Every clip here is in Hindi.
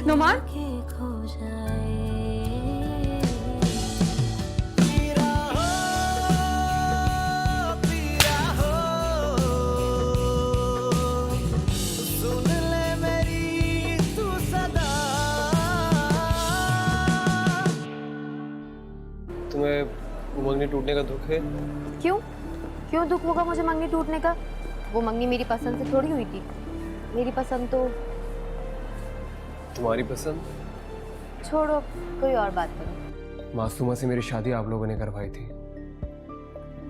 नुमान, तुम्हें मंगनी टूटने का दुख है? क्यों क्यों दुख होगा मुझे मंगनी टूटने का? वो मंगनी मेरी पसंद से थोड़ी हुई थी। मेरी पसंद तो तुम्हारी पसंद? छोड़ो, कोई और बात करो। मासूमा से मेरी शादी आप लोगों ने करवाई थी,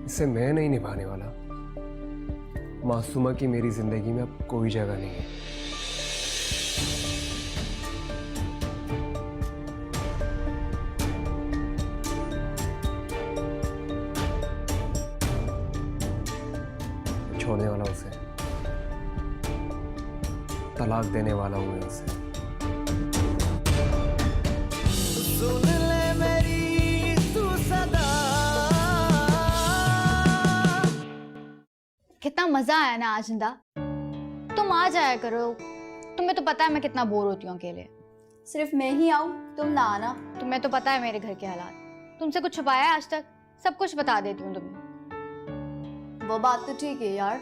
इससे मैं नहीं निभाने वाला। मासूमा की मेरी जिंदगी में अब कोई जगह नहीं है। छोड़ने वाला उसे, तलाक देने वाला हूं मैं उसे। सुन ले मेरी तू सदा। कितना मजा आया ना आज इंदा। तुम आ जाया करो, तुम्हें तो पता है मैं कितना बोर होती हूँ अकेले। सिर्फ मैं ही आऊं, तुम ना आना। तुम्हें तो पता है मेरे घर के हालात। तुमसे कुछ छुपाया है आज तक? सब कुछ बता देती हूँ तुम्हें। वो बात तो ठीक है यार,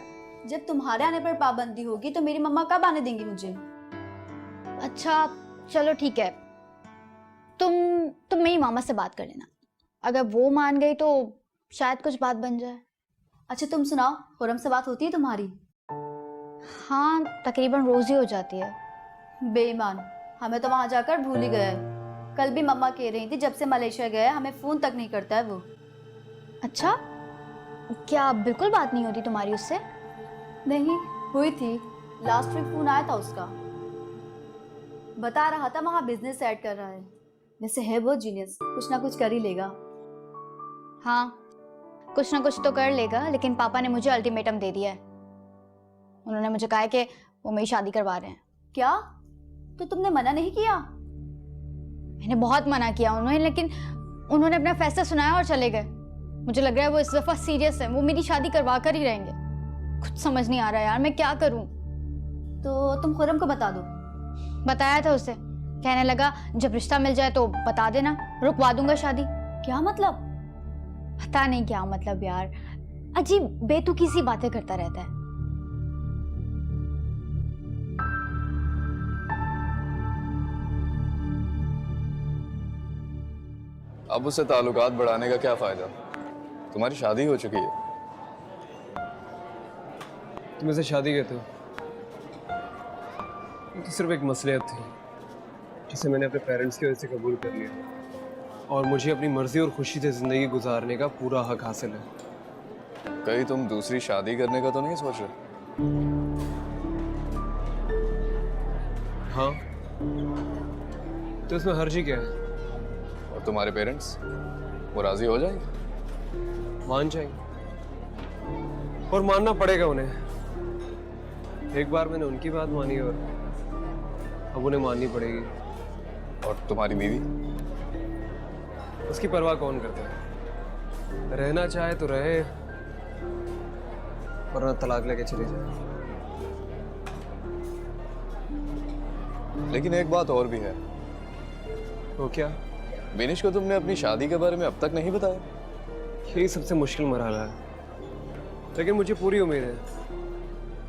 जब तुम्हारे आने पर पाबंदी होगी तो मेरी मम्मा कब आने देंगी मुझे? अच्छा चलो ठीक है, तुम मेरी मामा से बात कर लेना। अगर वो मान गई तो शायद कुछ बात बन जाए। अच्छा तुम सुनाओ, खुरम से बात होती है तुम्हारी? हाँ तकरीबन रोज ही हो जाती है। बेईमान, हमें तो वहां जाकर भूल ही गया है। कल भी मम्मा कह रही थी जब से मलेशिया गया हमें फोन तक नहीं करता है वो। अच्छा, क्या बिल्कुल बात नहीं होती तुम्हारी उससे? नहीं हुई थी, लास्ट वीक फोन आया था उसका। बता रहा था वहां बिजनेस सेट कर रहा है। वैसे है वो जीनियस, कुछ ना कुछ कर ही लेगा। हाँ कुछ ना कुछ तो कर लेगा, लेकिन पापा ने मुझे अल्टीमेटम दे दिया है। उन्होंने मुझे कहा है कि वो मेरी शादी करवा रहे हैं। क्या? तो तुमने मना नहीं किया? मैंने बहुत मना किया उन्होंने, लेकिन उन्होंने अपना फैसला सुनाया और चले गए। मुझे लग रहा है वो इस दफा सीरियस है, वो मेरी शादी करवा कर ही रहेंगे। कुछ समझ नहीं आ रहा यार, मैं क्या करूं? तो तुम खुरम को बता दो। बताया था उसे, कहने लगा जब रिश्ता मिल जाए तो बता देना, रुकवा दूंगा शादी। क्या मतलब? पता नहीं क्या मतलब यार, अजीब बेतुकी सी बातें करता रहता है। अब उससे ताल्लुकात बढ़ाने का क्या फायदा? तुम्हारी शादी हो चुकी है। तुम इसे शादी कहते हो? ये तो सिर्फ एक मसलियत थी जिसे मैंने अपने पेरेंट्स की वजह से कबूल कर लिया, और मुझे अपनी मर्जी और खुशी से जिंदगी गुजारने का पूरा हक हासिल है। कहीं तुम दूसरी शादी करने का तो नहीं सोच रहे? हाँ, तो इसमें हर्जी क्या है? और तुम्हारे पेरेंट्स वो राजी हो जाएंगे? मान जाएंगे, और मानना पड़ेगा उन्हें। एक बार मैंने उनकी बात मानी और अब उन्हें माननी पड़ेगी। और तुम्हारी बीवी? उसकी परवाह कौन करता है? रहना चाहे तो रहे, वरना तलाक लेके चली जाए। लेकिन एक बात और भी है। वो क्या? विनिश को तुमने अपनी शादी के बारे में अब तक नहीं बताया। यही सबसे मुश्किल मरहला है, लेकिन मुझे पूरी उम्मीद है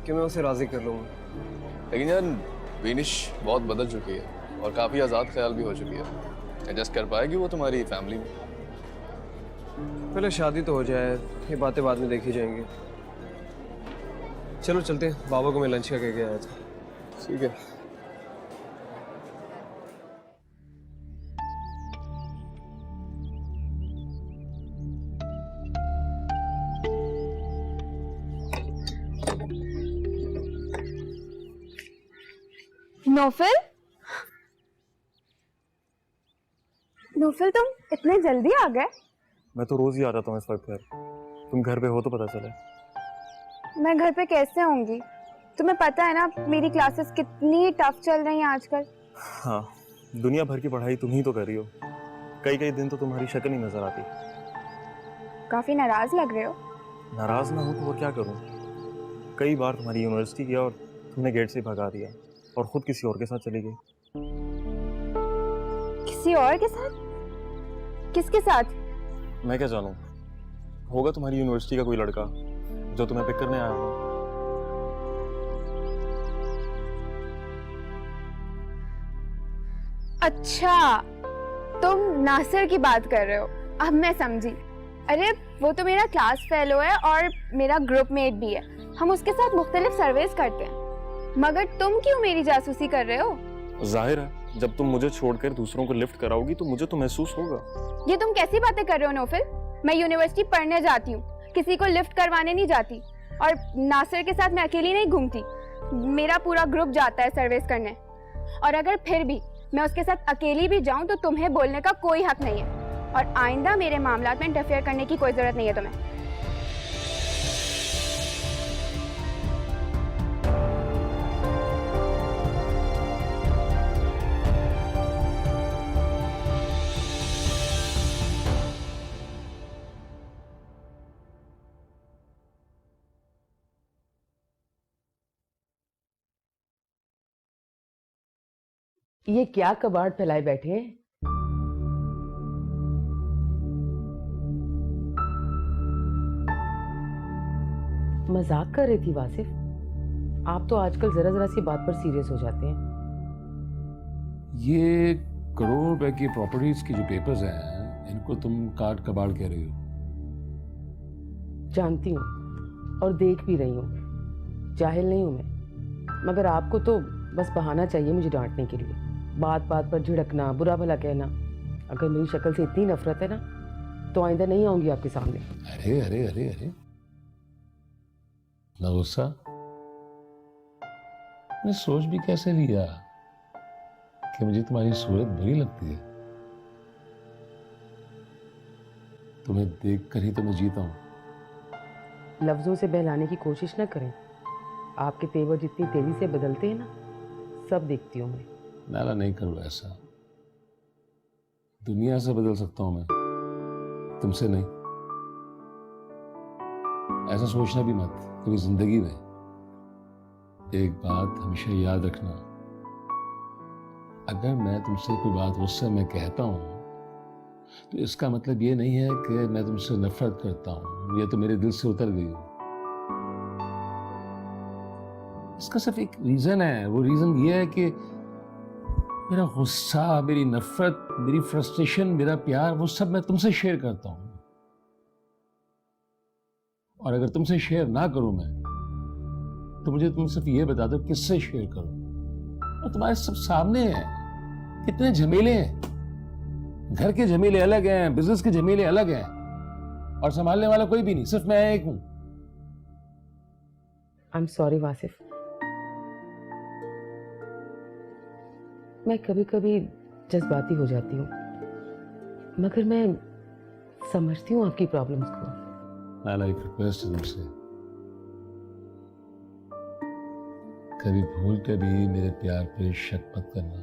कि मैं उसे राजी कर लूँगा। लेकिन यार विनिश बहुत बदल चुकी है और काफ़ी आज़ाद ख्याल भी हो चुकी है। एडजस्ट कर पाएगी वो तुम्हारी फैमिली में? पहले शादी तो हो जाए, ये बातें बाद में देखी जाएंगी। चलो चलते हैं, बाबा को मैं लंच का कह के आया था। ठीक है। नौफल, नौफल तुम इतने जल्दी आ गए? मैं तो रोज ही आ जाता हूँ इस वक्त घर। तुम घर पे हो तो पता चले। मैं घर पे कैसे होंगी? तुम्हें पता है ना मेरी क्लासेस कितनी टफ चल रही हैं आजकल। हाँ, दुनिया भर की पढ़ाई तुम ही तो कर रही हो। कई कई दिन तो तुम्हारी शक्ल नहीं नजर आती। काफी नाराज लग रहे हो। नाराज ना हो तो वो क्या करूँ? कई बार तुम्हारी यूनिवर्सिटी गया और तुमने गेट से भगा दिया और खुद किसी और के साथ चली गई। किसी और के साथ? किसके साथ? मैं क्या जानूं? होगा तुम्हारी यूनिवर्सिटी का कोई लड़का जो तुम्हें पिक करने आया होगा। अच्छा, तुम नासिर की बात कर रहे हो। अब मैं समझी। अरे वो तो मेरा क्लास फेलो है और मेरा ग्रुप मेट भी है। हम उसके साथ मुख्तलिफ सर्वेस करते हैं। मगर तुम क्यों मेरी जासूसी कर रहे हो? जाहिर है, जब तुम मुझे छोड़कर दूसरों को लिफ्ट कराओगी तो मुझे तो महसूस होगा। ये तुम कैसी बातें कर रहे हो नौफिल? मैं यूनिवर्सिटी पढ़ने जाती हूँ, किसी को लिफ्ट करवाने नहीं जाती। और नासिर के साथ मैं अकेली नहीं घूमती, मेरा पूरा ग्रुप जाता है सर्विस करने। और अगर फिर भी मैं उसके साथ अकेली भी जाऊं तो तुम्हें बोलने का कोई हक नहीं है। और आइंदा मेरे मामलात में इंटरफेयर करने की कोई जरूरत नहीं है तुम्हें। ये क्या कबाड़ फैलाए बैठे हैं? मजाक कर रही थी वासिफ। आप तो आजकल जरा जरा सी बात पर सीरियस हो जाते हैं। ये करोड़ों रुपए की प्रॉपर्टीज की जो पेपर्स हैं, इनको तुम काट कबाड़ कह रही हो। जानती हूँ और देख भी रही हूँ, जाहिल नहीं हूँ मैं। मगर आपको तो बस बहाना चाहिए मुझे डांटने के लिए। बात बात पर झिड़कना, बुरा भला कहना। अगर मेरी शक्ल से इतनी नफरत है ना तो आइंदा नहीं आऊंगी आपके सामने। अरे अरे अरे अरे, ना गुस्सा। मैं सोच भी कैसे लिया कि मुझे तुम्हारी सूरत बुरी लगती है। तुम्हें देखकर ही तो मैं जीता हूं। लफ्जों से बहलाने की कोशिश ना करें। आपके तेवर जितनी तेजी से बदलते हैं ना, सब देखती हूँ मैं। नाला नहीं करो ऐसा। दुनिया से बदल सकता हूं मैं, तुमसे नहीं। ऐसा सोचना भी मत कभी जिंदगी में। एक बात हमेशा याद रखना, अगर मैं तुमसे कोई बात गुस्से में कहता हूं तो इसका मतलब ये नहीं है कि मैं तुमसे नफरत करता हूं, ये तो मेरे दिल से उतर गई हो। इसका सिर्फ एक रीजन है। वो रीजन ये है कि मेरा गुस्सा, मेरी नफरत, मेरी फ्रस्ट्रेशन, मेरा प्यार, वो सब मैं तुमसे शेयर करता हूं। और अगर तुमसे शेयर ना करूं मैं, तो मुझे तुम सिर्फ ये बता दो किससे शेयर करूं। और तुम्हारे सब सामने है, कितने झमेले हैं। घर के झमेले अलग हैं, बिजनेस के झमेले अलग हैं, और संभालने वाला कोई भी नहीं, सिर्फ मैं एक हूं। I am sorry Wasif. मैं कभी कभी जज्बाती हो जाती हूँ, मगर मैं समझती हूँ आपकी प्रॉब्लम्स को। नाला एक रिक्वेस्ट है तुमसे, कभी भूल के भी मेरे प्यार पे शक मत करना।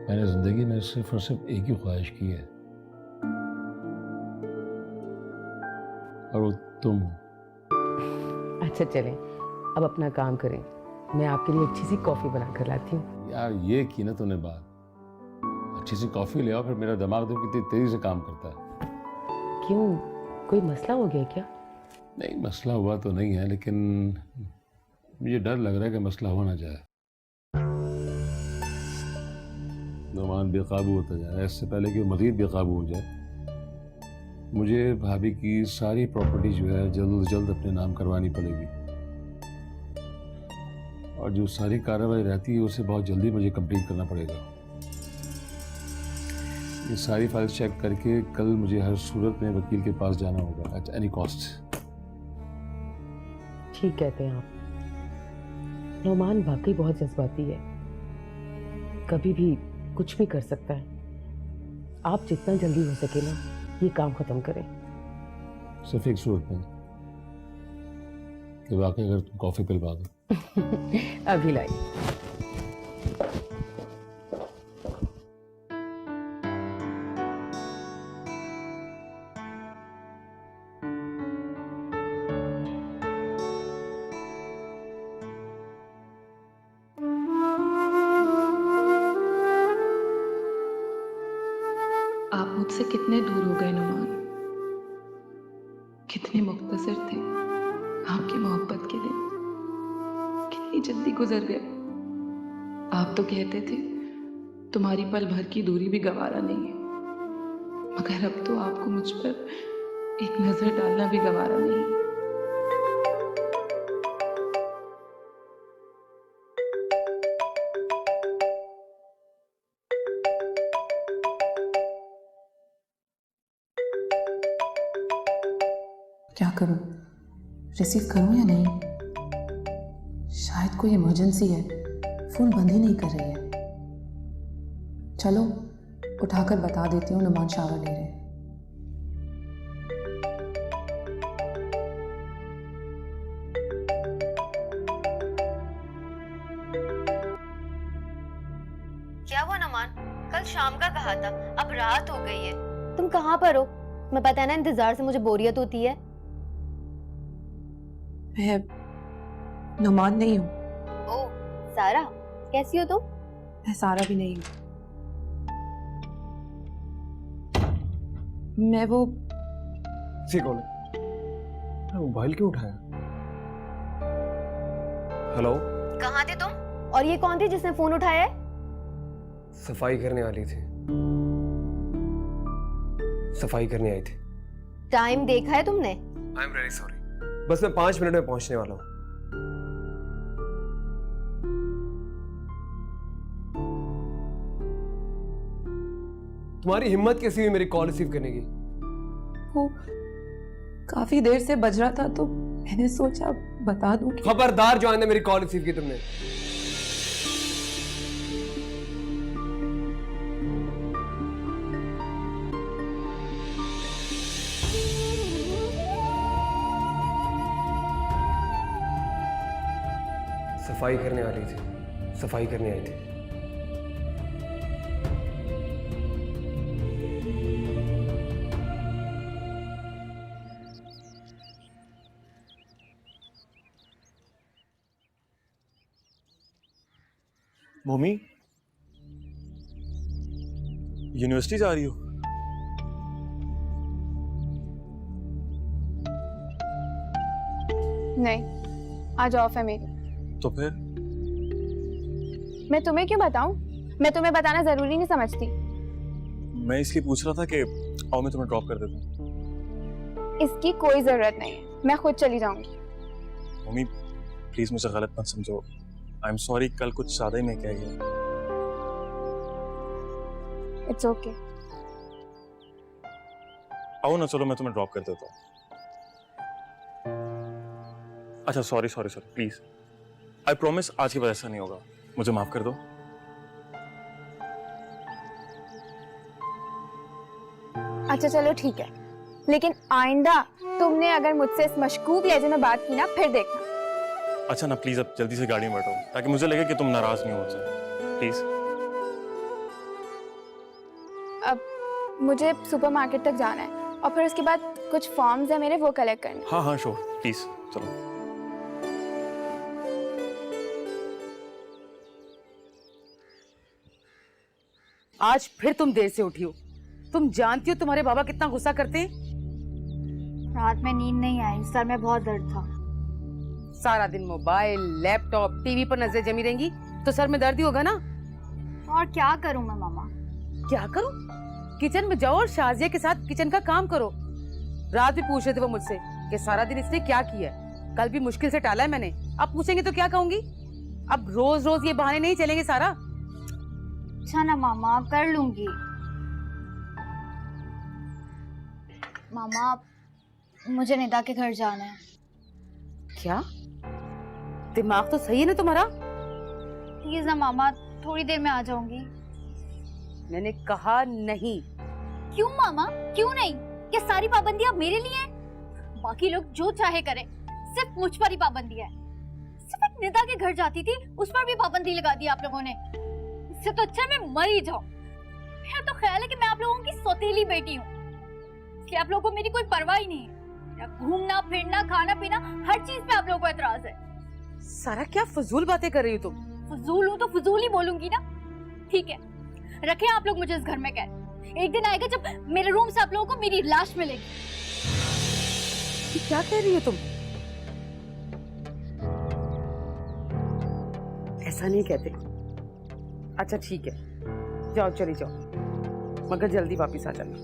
मैंने जिंदगी में सिर्फ और सिर्फ एक ही ख्वाहिश की है, और वो तुम। अच्छा चलें, अब अपना काम करें। मैं आपके लिए अच्छी सी कॉफी बना कर लाती हूँ। यार ये की ना तूने बात, अच्छी सी कॉफी ले आओ, फिर मेरा दिमाग तो कितनी तेजी से काम करता है। क्यों, कोई मसला हो गया क्या? नहीं, मसला हुआ तो नहीं है, लेकिन मुझे डर लग रहा है कि मसला हो ना जाए। नुमान बेकाबू होता जा रहा है। इससे पहले कि वो मज़ीद बेकाबू हो जाए, मुझे भाभी की सारी प्रॉपर्टी जो है जल्द से जल्द अपने नाम करवानी पड़ेगी, और जो सारी कार्रवाई रहती है उसे बहुत जल्दी मुझे कंप्लीट करना पड़ेगा। ये सारी फाइल्स चेक करके कल मुझे हर सूरत में वकील के पास जाना होगा, एट एनी कॉस्ट। ठीक कहते हैं आप। नौमान वाकई बहुत जज्बाती है, कभी भी कुछ भी कर सकता है। आप जितना जल्दी हो सके ना ये काम खत्म करें। सिर्फ एक सूरत में कि वाकई अगर तुम कॉफी पिलवा दो। अभी लाई। मुझसे कितने दूर हो गए नुमान, कितने मुख्तसर थे आपकी मोहब्बत के दिन, कितनी जल्दी गुजर गए। आप तो कहते थे तुम्हारी पल भर की दूरी भी गवारा नहीं है, मगर अब तो आपको मुझ पर एक नजर डालना भी गवारा नहीं है। क्या करूं, रिसीव करूं या नहीं? शायद कोई इमरजेंसी है, फोन बंद ही नहीं कर रही है। चलो उठाकर बता देती हूँ नुमान शावर ले रहे हैं। क्या हुआ नुमान? कल शाम का कहा था, अब रात हो गई है। तुम कहाँ पर हो? मैं पता है ना, इंतजार से मुझे बोरियत होती है। मैं नुमान नहीं हूँ। ओ सारा, कैसी हो तुम? मैं सारा भी नहीं हूँ। मैं वो कौन है? मोबाइल क्यों उठाया? हेलो, कहाँ थे तुम? और ये कौन थी जिसने फोन उठाया है? सफाई करने वाली थी, सफाई करने आई थी। टाइम देखा है तुमने? आई एम वेरी सॉरी, बस मैं 5 मिनट में पहुंचने वाला हूँ। तुम्हारी हिम्मत कैसी हुई मेरी कॉल रिसीव करने की? वो काफी देर से बज रहा था तो मैंने सोचा बता दूं कि... खबरदार जो आइंदा मेरी कॉल रिसीव की तुमने। सफाई करने वाली थी, सफाई करने आई थी। मम्मी, यूनिवर्सिटी जा रही हो? नहीं, आज ऑफ है मेरी। तो फिर? मैं तुम्हें क्यों बताऊं? मैं तुम्हें बताना जरूरी नहीं समझती। मैं इसलिए पूछ रहा था कि आओ मैं तुम्हें ड्रॉप कर देता हूँ। इसकी कोई जरूरत नहीं है, मैं खुद चली जाऊंगी। मम्मी प्लीज मुझे गलत मत समझो, आई एम सॉरी, कल कुछ ज्यादा ही मैं कह गया। It's okay. आओ ना, चलो मैं तुम्हें ड्रॉप कर देता हूँ। अच्छा sorry sorry sorry, please I promise आज के बाद ऐसा नहीं होगा, मुझे माफ कर दो। अच्छा चलो ठीक है, लेकिन आइंदा तुमने अगर मुझसे इस मशकूक लहजे में बात की ना, फिर देखना। अच्छा ना प्लीज अब जल्दी से गाड़ी में बैठो, ताकि मुझे लगे कि तुम नाराज नहीं हो मुझसे, प्लीज। अब मुझे सुपरमार्केट तक जाना है और फिर उसके बाद कुछ फॉर्म्स है मेरे, वो कलेक्ट करने। हाँ हाँ श्योर, प्लीज चलो। आज फिर तुम देर से उठी हो। तुम जानती हो तुम्हारे बाबा कितना गुस्सा करते हैं। रात में नींद नहीं आई, सर में बहुत दर्द था। सारा दिन मोबाइल, लैपटॉप, टीवी पर नजर जमी रहेंगी तो सर में दर्द ही होगा ना। और क्या करूं मैं मामा? क्या करो? किचन में जाओ और शाजिया के साथ किचन का काम करो। रात भी पूछ रहे थे वो मुझसे कि सारा दिन इसने क्या किया है। कल भी मुश्किल से टाला है मैंने, अब पूछेंगे तो क्या कहूंगी? अब रोज रोज ये बहाने नहीं चलेंगे सारा। अच्छा ना मामा, कर लूंगी। मामा मुझे निदा के घर जाना है। क्या? दिमाग तो सही है ना तुम्हारा? प्लीज ना मामा, थोड़ी देर में आ जाऊंगी। मैंने कहा नहीं। क्यों मामा, क्यों नहीं? क्या सारी पाबंदियां मेरे लिए हैं? बाकी लोग जो चाहे करें, सिर्फ मुझ पर ही पाबंदी है। सिर्फ एक निदा के घर जाती थी, उस पर भी पाबंदी लगा दी आप लोगों ने। इससे तो अच्छा मैं मर ही जाऊं। मेरा तो ख्याल है कि मैं आप लोगों की सौतेली बेटी हूँ, इसलिए आप लोगों को मेरी कोई परवाह ही नहीं है। घूमना फिरना, खाना पीना, हर चीज पे आप लोगों को एतराज है। सारा क्या फजूल बातें कर रही हो तुम? फजूल हूँ तो फजूल ही बोलूंगी ना। ठीक है, रखे आप लोग मुझे इस घर में कैद, एक दिन आएगा जब मेरे रूम से आप लोगों को मेरी लाश मिलेगी। ये क्या कह रही हो तुम? ऐसा नहीं कहते। अच्छा ठीक है, जाओ चली जाओ, मगर जल्दी वापस आ जाना।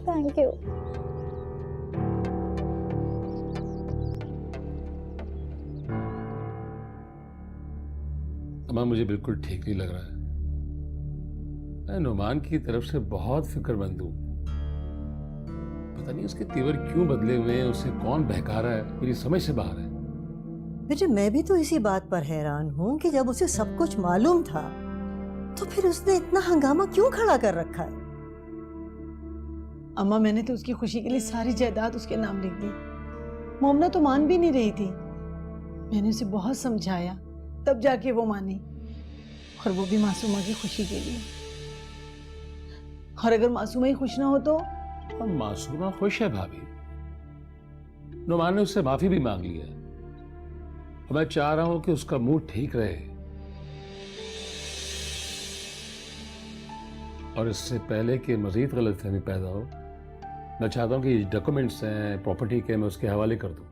Thank you. अम्मा मुझे बिल्कुल ठीक नहीं लग रहा है। मैं नुमान की तरफ से बहुत फिक्रमंद हूँ। पता नहीं उसके तेवर क्यों बदले हुए हैं, उसे कौन बहका रहा है, मेरी समझ से बाहर है। बेटे मैं भी तो इसी बात पर हैरान हूँ कि जब उसे सब कुछ मालूम था तो फिर उसने इतना हंगामा क्यों खड़ा कर रखा है। अम्मा मैंने तो उसकी खुशी के लिए सारी जायदाद उसके नाम लिख दी। मोमना तो मान भी नहीं रही थी। मैंने उसे बहुत समझाया तब जाके वो मानी, और वो भी मासूमा की खुशी के लिए। और अगर मासूमा ही खुश ना हो तो? और मासूमा खुश है भाभी। नुमान ने उससे माफी भी मांग ली है। मैं चाह रहा हूं कि उसका मूड ठीक रहे, और इससे पहले कि मजीद गलतफहमी पैदा हो, मैं चाहता हूं कि ये डॉक्यूमेंट्स हैं प्रॉपर्टी के, मैं उसके हवाले कर दूं,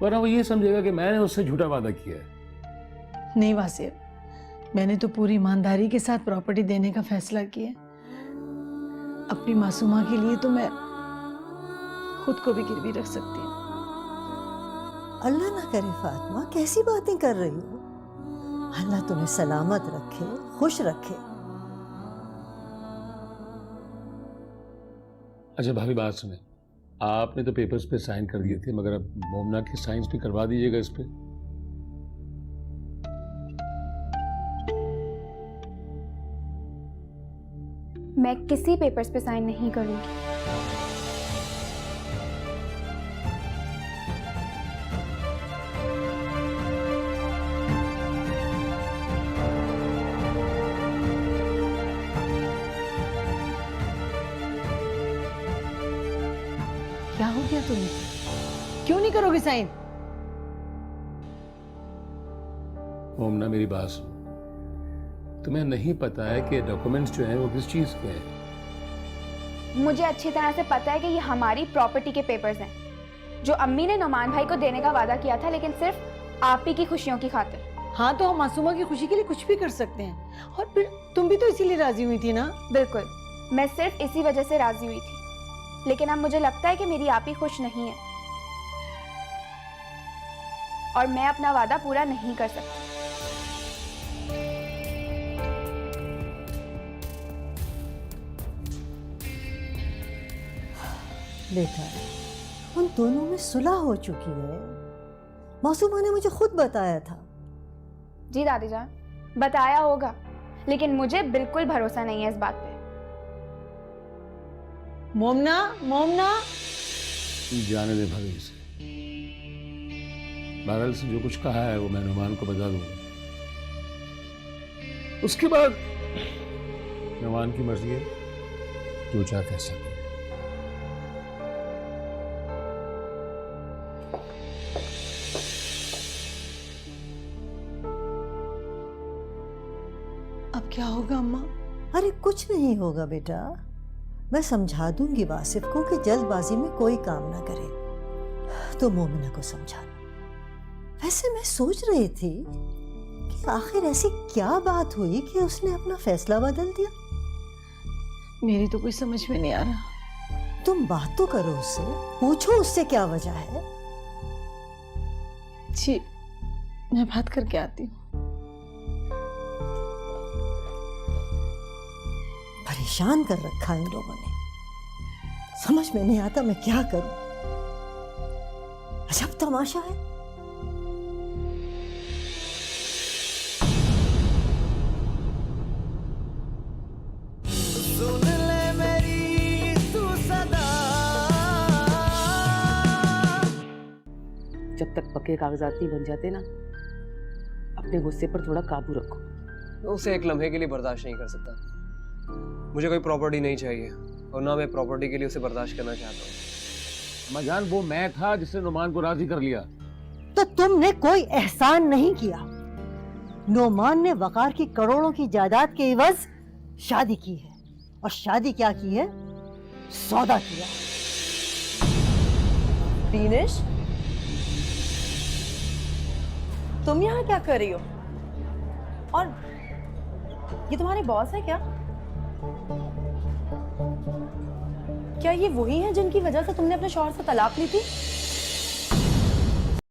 वरना वो ये समझेगा कि मैंने उससे झूठा वादा किया है। नहीं वासिफ, मैंने तो पूरी ईमानदारी के साथ प्रॉपर्टी देने का फैसला किया। अपनी मासूमा के लिए तो मैं खुद को भी गिरवी रख सकती हूँ। अल्लाह ना करे फातिमा, कैसी बातें कर रही हो। अल्लाह तुम्हें सलामत रखे, खुश रखे। अच्छा भाभी बात सुने, आपने तो पेपर्स पे साइन कर दिए थे, मगर अब मोमना के साइंस भी करवा दीजिएगा इस पे। मैं किसी पेपर्स पे साइन नहीं करूंगी। क्या हो गया तुम्हें? क्यों नहीं करोगे साइन? मोमना मेरी बात सुनो, तुम्हें नहीं पता है कि डॉक्यूमेंट्स जो हैं वो किस चीज के हैं? मुझे अच्छी तरह से पता है कि ये हमारी प्रॉपर्टी के पेपर्स हैं, जो अम्मी ने नुमान भाई को देने का वादा किया था, लेकिन सिर्फ आप ही की खुशियों की खातिर। हाँ तो हम मासूमा की खुशी के लिए कुछ भी कर सकते हैं, और फिर तुम भी तो इसीलिए राजी हुई थी ना? बिल्कुल, मैं सिर्फ इसी वजह से राजी हुई थी, लेकिन अब मुझे लगता है कि मेरी आप ही खुश नहीं है, और मैं अपना वादा पूरा नहीं कर सकती। बेटा उन दोनों में सुलह हो चुकी है, मासूमा ने मुझे खुद बताया था। जी दादी जान, बताया होगा, लेकिन मुझे बिल्कुल भरोसा नहीं है इस बात पे। मोमना, मोमना जाने दे भाभी से। बहरहाल से जो कुछ कहा है वो मैं नुमान को बता दूंगा, उसके बाद नुमान की मर्जी है, जो चाहते ऐसा करे। अब क्या होगा अम्मा? अरे कुछ नहीं होगा बेटा, मैं समझा दूंगी वासिफ को कि जल्दबाजी में कोई काम ना करे, तो मोमिना को समझाना। वैसे मैं सोच रही थी कि आखिर ऐसी क्या बात हुई कि उसने अपना फैसला बदल दिया। मेरी तो कोई समझ में नहीं आ रहा। तुम बात तो करो उससे, पूछो उससे क्या वजह है। जी मैं बात करके आती हूँ। परेशान कर रखा इन लोगों ने, समझ में नहीं आता मैं क्या करूं। अजब तमाशा है। सुन ले मेरी तू सदा। जब तक पक्के कागजात नहीं बन जाते ना, अपने गुस्से पर थोड़ा काबू रखो। मैं उसे एक लम्हे के लिए बर्दाश्त नहीं कर सकता। मुझे कोई प्रॉपर्टी नहीं चाहिए, और ना मैं प्रॉपर्टी के लिए उसे बर्दाश्त करना चाहता हूँ। मजान वो मैं था जिसने नुमान को राजी कर लिया। तो तुमने कोई एहसान नहीं किया। नोमान ने वकार की करोड़ों की जायदाद के इवज शादी की है, और शादी क्या की है? सौदा किया। बीनिश, तुम यहाँ क्या कर रही हो? और ये तुम्हारे बॉस है क्या? क्या ये वही है जिनकी वजह से तुमने अपने शौहर से तलाक ली थी?